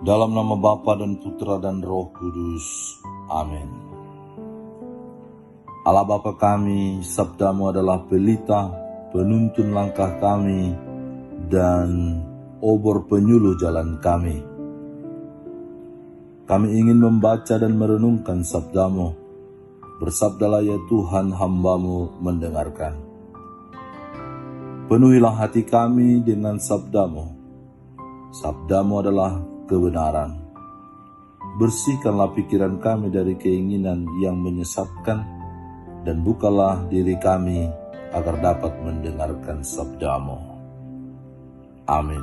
Dalam nama Bapa dan Putra dan Roh Kudus. Amin. Allah Bapa kami, sabdamu adalah pelita, penuntun langkah kami, dan obor penyuluh jalan kami. Kami ingin membaca dan merenungkan sabdamu. Bersabdalah ya Tuhan, hamba-Mu mendengarkan. Penuhilah hati kami dengan sabdamu. Sabdamu adalah kebenaran. Bersihkanlah pikiran kami dari keinginan yang menyesatkan, dan bukalah diri kami agar dapat mendengarkan sabdamu. Amin.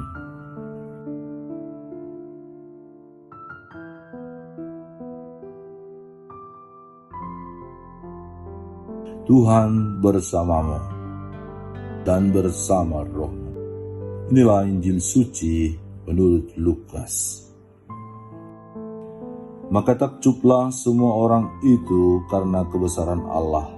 Tuhan bersamamu dan bersama rohmu. Inilah Injil suci menurut Lukas. Maka takjublah semua orang itu karena kebesaran Allah.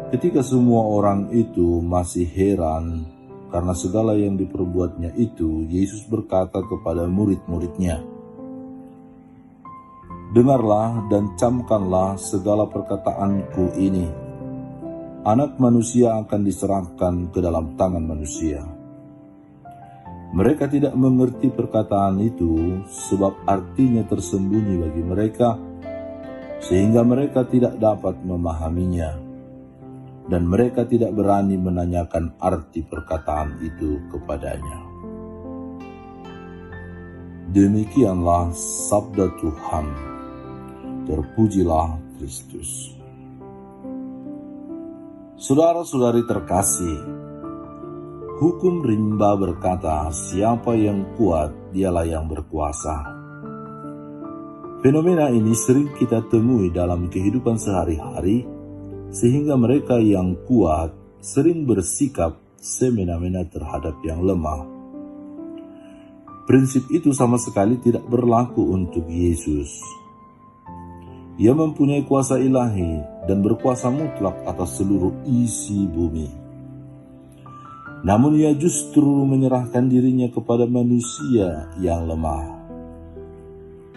Ketika semua orang itu masih heran karena segala yang diperbuatnya itu, Yesus berkata kepada murid-muridnya, "Dengarlah dan camkanlah segala perkataanku ini. Anak manusia akan diserahkan ke dalam tangan manusia." Mereka tidak mengerti perkataan itu, sebab artinya tersembunyi bagi mereka, sehingga mereka tidak dapat memahaminya, dan mereka tidak berani menanyakan arti perkataan itu kepadanya. Demikianlah sabda Tuhan. Terpujilah Kristus. Saudara-saudari terkasih, hukum rimba berkata, siapa yang kuat, dialah yang berkuasa. Fenomena ini sering kita temui dalam kehidupan sehari-hari, sehingga mereka yang kuat sering bersikap semena-mena terhadap yang lemah. Prinsip itu sama sekali tidak berlaku untuk Yesus. Ia mempunyai kuasa ilahi dan berkuasa mutlak atas seluruh isi bumi. Namun ia justru menyerahkan dirinya kepada manusia yang lemah.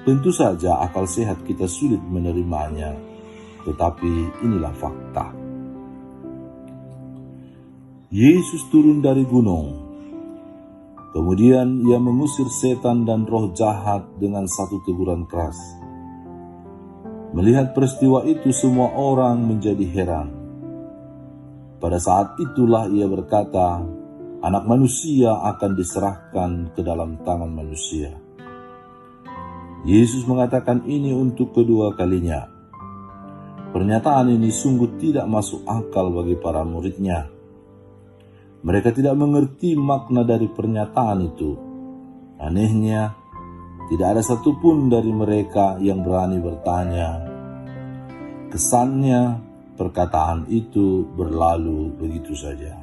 Tentu saja akal sehat kita sulit menerimanya, tetapi inilah fakta. Yesus turun dari gunung. Kemudian ia mengusir setan dan roh jahat dengan satu teguran keras. Melihat peristiwa itu, semua orang menjadi heran. Pada saat itulah ia berkata, Anak manusia akan diserahkan ke dalam tangan manusia. Yesus mengatakan ini untuk kedua kalinya. Pernyataan ini sungguh tidak masuk akal bagi para muridnya. Mereka tidak mengerti makna dari pernyataan itu. Anehnya, tidak ada satupun dari mereka yang berani bertanya. Kesannya, perkataan itu berlalu begitu saja.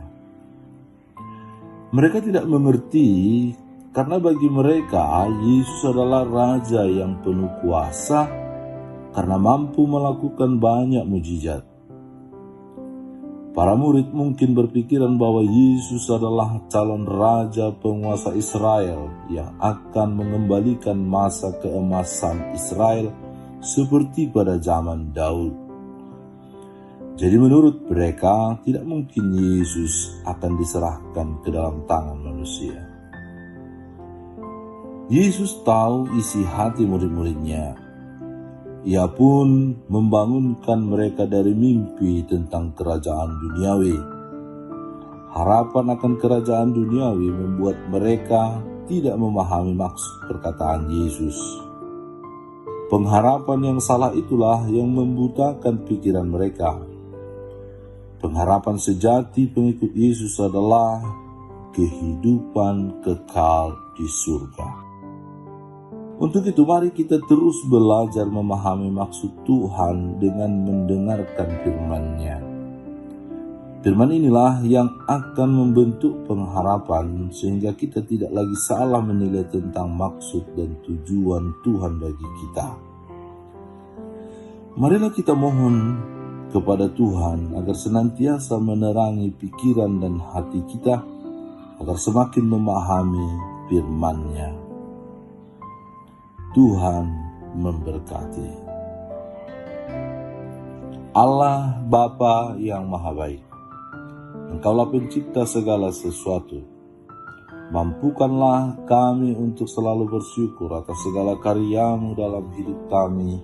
Mereka tidak mengerti karena bagi mereka Yesus adalah Raja yang penuh kuasa karena mampu melakukan banyak mujizat. Para murid mungkin berpikiran bahwa Yesus adalah calon raja penguasa Israel yang akan mengembalikan masa keemasan Israel seperti pada zaman Daud. Jadi menurut mereka tidak mungkin Yesus akan diserahkan ke dalam tangan manusia. Yesus tahu isi hati murid-muridnya. Ia pun membangunkan mereka dari mimpi tentang kerajaan duniawi. Harapan akan kerajaan duniawi membuat mereka tidak memahami maksud perkataan Yesus. Pengharapan yang salah itulah yang membutakan pikiran mereka. Pengharapan sejati pengikut Yesus adalah kehidupan kekal di surga. Untuk itu mari kita terus belajar memahami maksud Tuhan dengan mendengarkan firman-Nya. Firman inilah yang akan membentuk pengharapan sehingga kita tidak lagi salah menilai tentang maksud dan tujuan Tuhan bagi kita. Marilah kita mohon kepada Tuhan agar senantiasa menerangi pikiran dan hati kita agar semakin memahami firman-Nya. Tuhan memberkati. Allah Bapa yang Maha Baik, Engkaulah pencipta segala sesuatu. Mampukanlah kami untuk selalu bersyukur atas segala karya-Mu dalam hidup kami,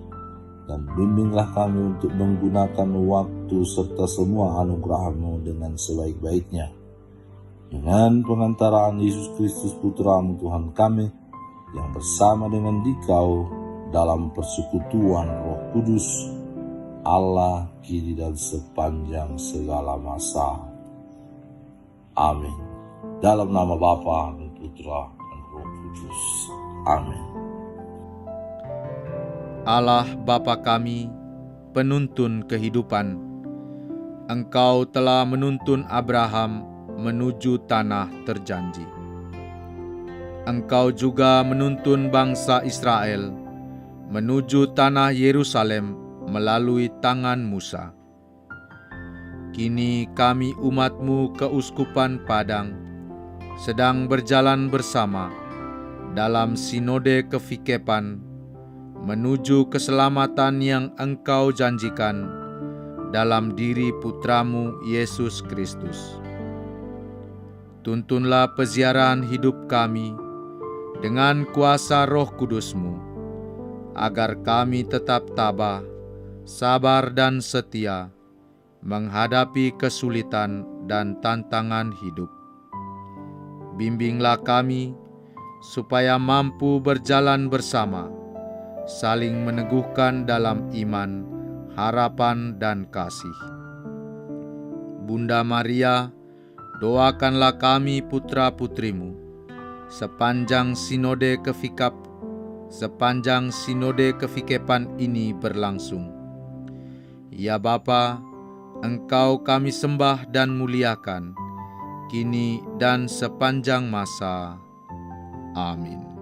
dan bimbinglah kami untuk menggunakan waktu serta semua anugerah-Mu dengan sebaik-baiknya. Dengan pengantaraan Yesus Kristus Putra-Mu Tuhan kami, yang bersama dengan Dikau dalam persekutuan Roh Kudus, Allah kini dan sepanjang segala masa. Amin. Dalam nama Bapa dan Putra dan Roh Kudus. Amin. Allah Bapa kami, penuntun kehidupan, Engkau telah menuntun Abraham menuju tanah terjanji. Engkau juga menuntun bangsa Israel menuju tanah Yerusalem melalui tangan Musa. Kini kami umat-Mu keuskupan Padang sedang berjalan bersama dalam sinode kefikepan menuju keselamatan yang Engkau janjikan dalam diri Putra-Mu Yesus Kristus. Tuntunlah peziarahan hidup kami dengan kuasa Roh Kudus-Mu, agar kami tetap tabah, sabar dan setia menghadapi kesulitan dan tantangan hidup. Bimbinglah kami supaya mampu berjalan bersama, saling meneguhkan dalam iman, harapan, dan kasih. Bunda Maria, doakanlah kami putra-putrimu sepanjang sinode kefikepan ini berlangsung. Ya Bapa, Engkau kami sembah dan muliakan, kini dan sepanjang masa. Amin.